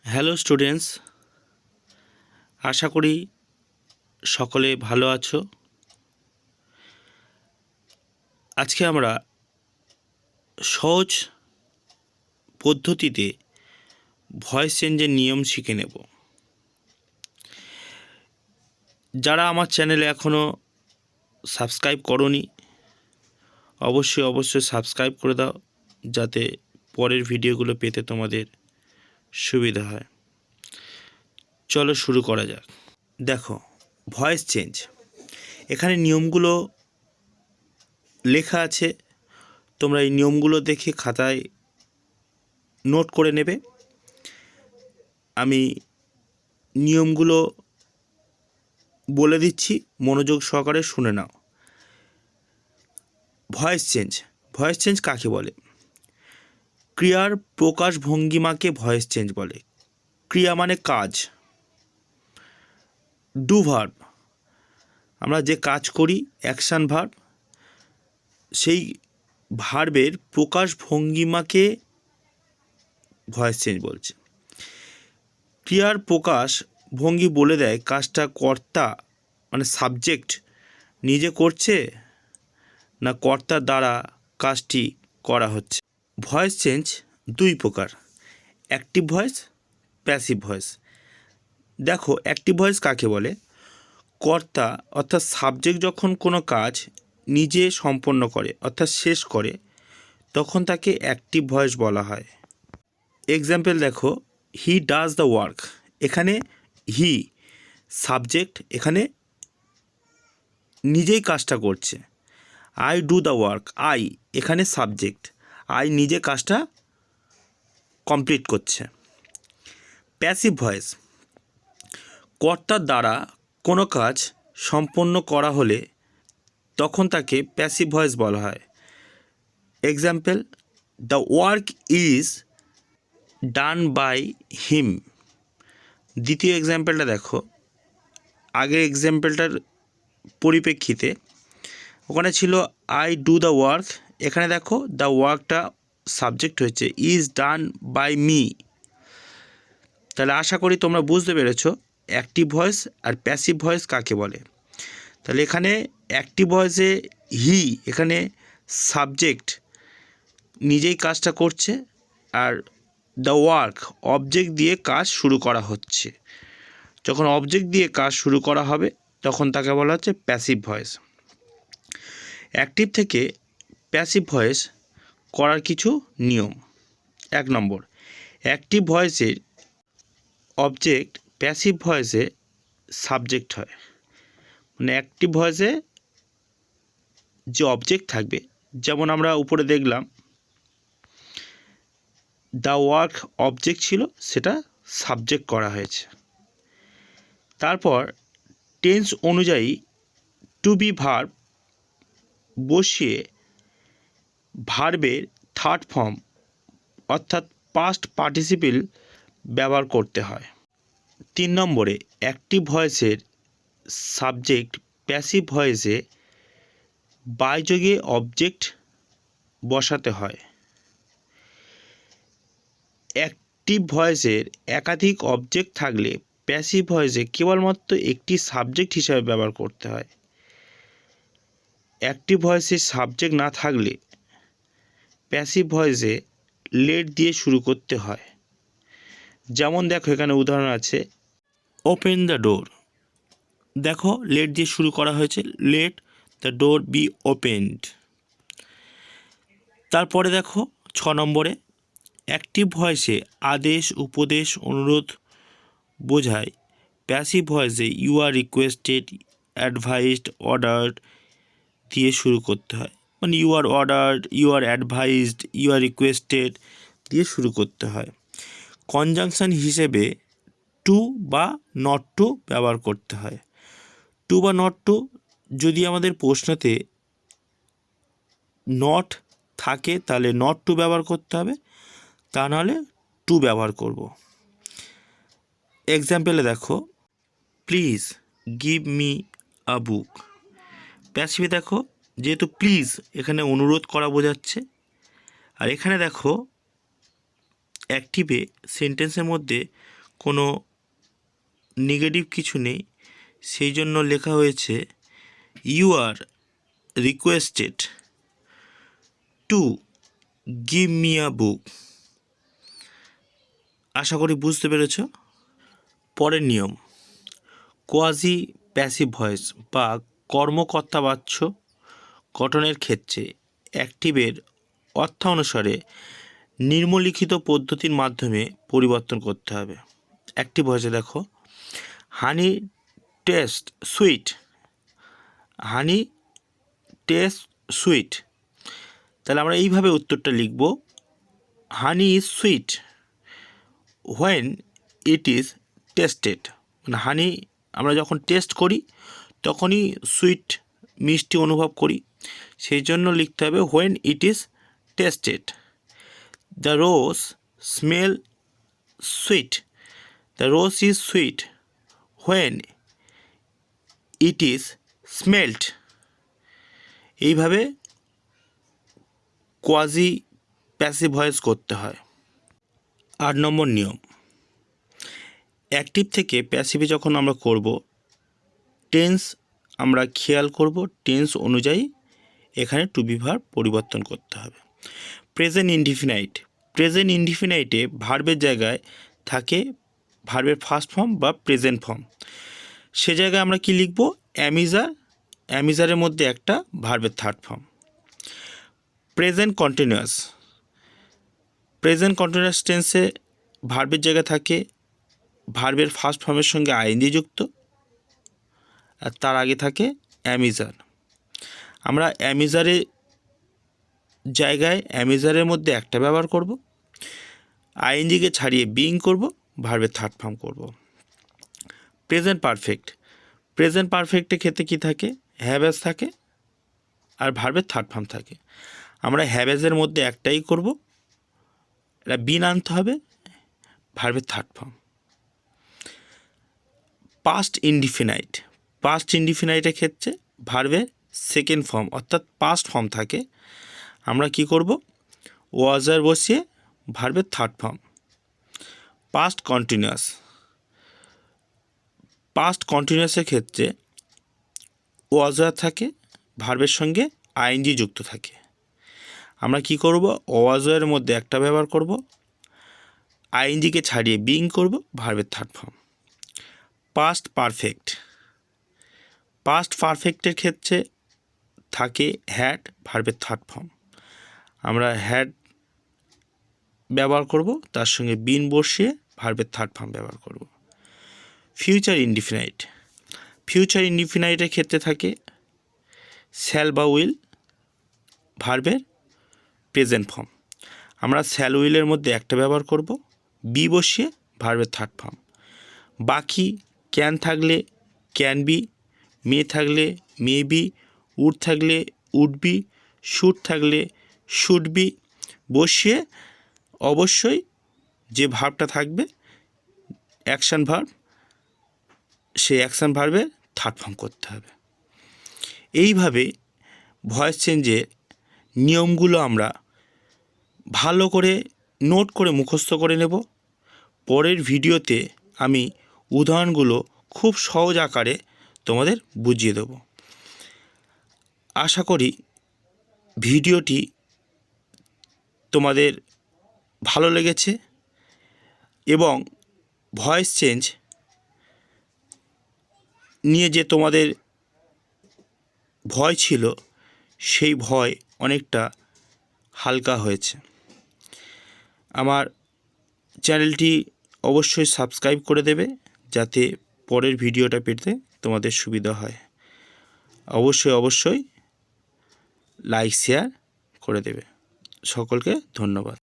Hello students, আশা করি সকলে ভালো আছো। আজকে আমরা সহজ পদ্ধতিতে ভয়েস চেঞ্জের নিয়ম শিখে নেব। যারা আমার চ্যানেলে এখনও সাবস্ক্রাইব করোনি অবশ্যই সাবস্ক্রাইব করে দাও, যাতে পরের ভিডিওগুলো পেতে তোমাদের সুবিধা হয়। চলো শুরু করা যাক। দেখো, ভয়েস চেঞ্জ, এখানে নিয়মগুলো লেখা আছে। তোমরা এই নিয়মগুলো দেখে খাতায় নোট করে নেবে। আমি নিয়মগুলো বলে দিচ্ছি, মনোযোগ সহকারে শুনে নাও। ভয়েস চেঞ্জ কাকে বলে? ক্রিয়ার প্রকাশ ভঙ্গিমাকে ভয়েস চেঞ্জ বলে। ক্রিয়া মানে কাজ। ডু ভার্ব, আমরা যে কাজ করি, অ্যাকশান ভার্ব, সেই ভার্বের প্রকাশ ভঙ্গিমাকে ভয়েস চেঞ্জ বলছে। ক্রিয়ার প্রকাশ ভঙ্গি বলে দেয় কাজটা কর্তা মানে সাবজেক্ট নিজে করছে না কর্তার দ্বারা কাজটি করা হচ্ছে। ভয়েস চেঞ্জ দুই প্রকার, অ্যাক্টিভ ভয়েস, প্যাসিভ ভয়েস। দেখো, অ্যাক্টিভ ভয়েস কাকে বলে? কর্তা অর্থাৎ সাবজেক্ট যখন কোনো কাজ নিজে সম্পন্ন করে অর্থাৎ শেষ করে, তখন তাকে অ্যাক্টিভ ভয়েস বলা হয়। এক্সাম্পল দেখো, হি ডাজ দ্য ওয়ার্ক। এখানে হি সাবজেক্ট, এখানে নিজেই কাজটা করছে। I do the work, I এখানে সাবজেক্ট, আই নিজে কাজটা কমপ্লিট করছে। প্যাসিভ ভয়েস, কর্তার দ্বারা কোনো কাজ সম্পন্ন করা হলে তখন তাকে প্যাসিভ ভয়েস বলা হয়। Example, the work is done by him. দ্বিতীয় এক্সাম্পলটা দেখো, আগের এক্সাম্পলটার পরিপ্রেক্ষিতে ওখানে ছিল আই ডু দ্য ওয়ার্ক, এখানে দেখো দ্য ওয়ার্কটা সাবজেক্ট হয়েছে, ইজ ডান বাই মি। তাহলে আশা করি তোমরা বুঝতে পেরেছো অ্যাক্টিভ ভয়েস আর প্যাসিভ ভয়েস কাকে বলে। তাহলে এখানে অ্যাক্টিভ ভয়েসে হি এখানে সাবজেক্ট নিজেই কাজটা করছে, আর দ্য ওয়ার্ক অবজেক্ট দিয়ে কাজ শুরু করা হচ্ছে। যখন অবজেক্ট দিয়ে কাজ শুরু করা হবে তখন তাকে বলা হচ্ছে প্যাসিভ ভয়েস। অ্যাক্টিভ থেকে প্যাসিভ ভয়েস করার কিছু নিয়ম। 1 নম্বর, অ্যাক্টিভ ভয়েসের অবজেক্ট প্যাসিভ ভয়েসে সাবজেক্ট হয়। মানে অ্যাক্টিভ ভয়েসে যে অবজেক্ট থাকবে, যেমন আমরা উপরে দেখলাম দ্য ওয়ার্ক অবজেক্ট ছিল, সেটা সাবজেক্ট করা হয়েছে। তারপর টেন্স অনুযায়ী টু বি ভার্ব বসিয়ে ভার্বের থার্ড ফর্ম অর্থাৎ পাস্ট পার্টিসিপেল ব্যবহার করতে হয়। 3 নম্বরে, অ্যাক্টিভ ভয়েসের সাবজেক্ট প্যাসিভ ভয়েসে বায়যোগে অবজেক্ট বসাতে হয়। অ্যাক্টিভ ভয়েসের একাধিক অবজেক্ট থাকলে প্যাসিভ ভয়েসে কেবলমাত্র একটি সাবজেক্ট হিসাবে ব্যবহার করতে হয়। অ্যাক্টিভ ভয়েসে সাবজেক্ট না থাকলে প্যাসিভ ভয়েসে লেট দিয়ে শুরু করতে হয়। যেমন দেখো, এখানে উদাহরণ আছে, ওপেন দ্য ডোর। দেখো, লেট দিয়ে শুরু করা হয়েছে, let the door be opened. তারপরে দেখো 6 নম্বরে, অ্যাক্টিভ ভয়েসে আদেশ, উপদেশ, অনুরোধ বোঝায়। প্যাসিভ ভয়েসে you are requested, advised, ordered দিয়ে শুরু করতে হয়। মানে you are ordered, you are advised, you are requested দিয়ে শুরু করতে হয়। কনজাংশন হিসেবে টু বা নট টু ব্যবহার করতে হয়। টু বা নট টু যদি আমাদের প্রশ্নতে নট থাকে তাহলে নট টু ব্যবহার করতে হবে, তা নাহলে টু ব্যবহার করব। এক্সাম্পলে দেখো, প্লিজ গিভ মি আ বুক। প্যাসিভে দেখো, যেহেতু প্লিজ এখানে অনুরোধ করা বোঝাচ্ছে, আর এখানে দেখো অ্যাক্টিভে সেন্টেন্সের মধ্যে কোনো নেগেটিভ কিছু নেই, সেই জন্য লেখা হয়েছে you are requested to give me a book. আশা করি বুঝতে পেরেছ। পরের নিয়ম, কোয়াজি প্যাসিভ ভয়েস বা কর্মকর্তাবাচ্য গঠনের ক্ষেত্রে অ্যাক্টিভের অর্থানুসারে নিম্নলিখিত পদ্ধতির মাধ্যমে পরিবর্তন করতে হবে। অ্যাক্টিভ ভয়েসে দেখো, honey taste sweet, honey taste sweet. তাহলে আমরা এইভাবে উত্তরটা লিখব, হানি is sweet when it is tasted. মানে হানি আমরা যখন টেস্ট করি তখনই সুইট মিষ্টি অনুভব করি, সেই জন্য লিখতে হবে when it is tasted. The rose smell sweet, the rose is sweet when it is smelled. এইভাবে কোয়াজি প্যাসিভ ভয়েস করতে হয়। 8 নম্বর নিয়ম, অ্যাক্টিভ থেকে প্যাসিভে যখন আমরা করব, টেন্স আমরা খেয়াল করব, টেন্স অনুযায়ী এখানে টু বি ভার্ব পরিবর্তন করতে হবে। প্রেজেন্ট ইনডিফিনাইট, প্রেজেন্ট ইনডিফিনাইটে ভার্বের জায়গায় থাকে ভার্বের ফার্স্ট ফর্ম বা প্রেজেন্ট ফর্ম। সে জায়গায় আমরা কি লিখব, অ্যামিজার, অ্যামিজারের মধ্যে একটা ভার্বের third form. Present continuous, present continuous টেন্সে ভার্বের জায়গায় থাকে ভার্বের ফার্স্ট ফর্মের সঙ্গে আইএনজি যুক্ত, আর তার আগে থাকে অ্যামিজার। আমরা অ্যামিজারের জায়গায় অ্যামিজারের মধ্যে একটা ব্যবহার করব, আইএনজিকে ছাড়িয়ে বিইং করব, ভার্বের থার্ড ফর্ম করব। প্রেজেন্ট পারফেক্ট, প্রেজেন্ট পারফেক্টের ক্ষেত্রে কী থাকে, হ্যাভ্যাজ থাকে আর ভার্বের থার্ড ফর্ম থাকে। আমরা হ্যাভ্যাজের মধ্যে একটাই করব, এটা বিন আনতে হবে, ভার্বের third form. Past indefinite, past ইনডিফিনাইটের ক্ষেত্রে ভার্বের সেকেন্ড ফর্ম অর্থাৎ পাস্ট ফর্ম থাকে, আমরা কি করব, ওয়াজার বসিয়ে ভার্বের third form. Past continuous, past কন্টিনিউয়াসের ক্ষেত্রে ওয়াজার থাকে, ভার্বের সঙ্গে আইএনজি যুক্ত থাকে, আমরা কি করব, ওয়াজারের মধ্যে একটা ব্যবহার করব, আইএনজিকে ছাড়িয়ে বিইং করব, ভার্বের third form. Past perfect, past পারফেক্টের ক্ষেত্রে থাকে হ্যাড, ভার্বের থার্ড ফর্ম, আমরা হ্যাড ব্যবহার করব, তার সঙ্গে বিন বসিয়ে ভার্বের থার্ড ফর্ম ব্যবহার করব। ফিউচার ইনডিফিনাইট, ফিউচার ইনডিফিনাইটের ক্ষেত্রে থাকে শ্যাল বা উইল, ভার্বের প্রেজেন্ট ফর্ম, আমরা শ্যাল উইলের মধ্যে একটা ব্যবহার করব, বি বসিয়ে ভার্বের থার্ড ফর্ম। বাকি ক্যান থাকলে ক্যান বি, মে থাকলে মে বি, উড থাকলে উড বি, শুড থাকলে শুড বি বসিয়ে অবশ্যই যে ভার্বটা থাকবে অ্যাকশান ভার্ব, সেই অ্যাকশান ভার্বের থার্ড ফর্ম করতে হবে। এইভাবে ভয়েস চেঞ্জের নিয়মগুলো আমরা ভালো করে নোট করে মুখস্থ করে নেব। পরের ভিডিওতে আমি উদাহরণগুলো খুব সহজ আকারে তোমাদের বুঝিয়ে দেব। আশা করি ভিডিওটি তোমাদের ভালো লেগেছে এবং ভয়েস চেঞ্জ নিয়ে যে তোমাদের ভয় ছিল সেই ভয় অনেকটা হালকা হয়েছে। আমার চ্যানেলটি অবশ্যই সাবস্ক্রাইব করে দেবে যাতে পরের ভিডিওটা পেতে তোমাদের সুবিধা হয়। অবশ্যই লাইক শেয়ার করে দেবে। সকলকে ধন্যবাদ।